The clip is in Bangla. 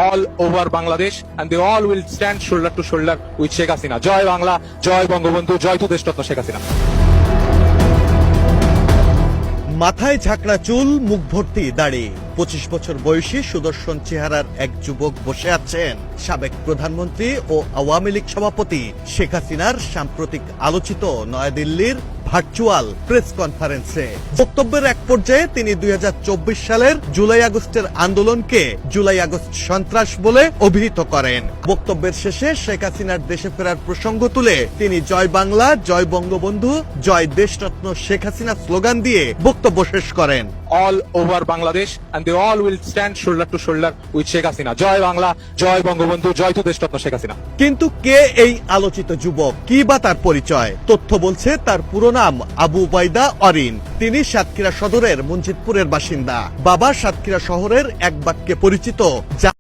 all over Bangladesh, and they all will stand shoulder to shoulder with Sheikh Hasina. Joy Bangla, Joy Bangabandhu, Joy to Deshratna Sheikh Hasina. মাথায় ঝাঁকড়া চুল, মুখ ভর্তি দাড়ি, 25 বছর বয়সী সুদর্শন চেহারার এক যুবক বসে আছেন সাবেক প্রধানমন্ত্রী ও আওয়ামী লীগ সভাপতি শেখ হাসিনার সাম্প্রতিক আলোচিত নয়াদিল্লির ভার্চুয়াল প্রেস কনফারেন্সে। বক্তব্যের এক পর্যায়ে তিনি 2024 সালের জুলাই আগস্টের আন্দোলনকে জুলাই আগস্ট সন্ত্রাস বলে অভিহিত করেন। বক্তব্যের শেষে শেখ হাসিনার দেশে ফেরার প্রসঙ্গ তুলে তিনি জয় বাংলা, জয় বঙ্গবন্ধু, জয় দেশরত্ন শেখ হাসিনা স্লোগান দিয়ে বক্তব্য শেষ করেন। All over Bangladesh, and they all will stand shoulder to shoulder with Sheikh Hasina. Joy Bangla, Joy Bangabandhu, Joy to Deshratna Sheikh Hasina. কিন্তু কে এই আলোচিত যুবক, কি বা তার পরিচয়? তথ্য বলছে তার পুরো নাম আবু উবাইদা অরিন। তিনি সাতক্ষীরা সদরের মঞ্জিতপুরের বাসিন্দা। বাবা সাতক্ষীরা শহরের এক বাক্যে পরিচিত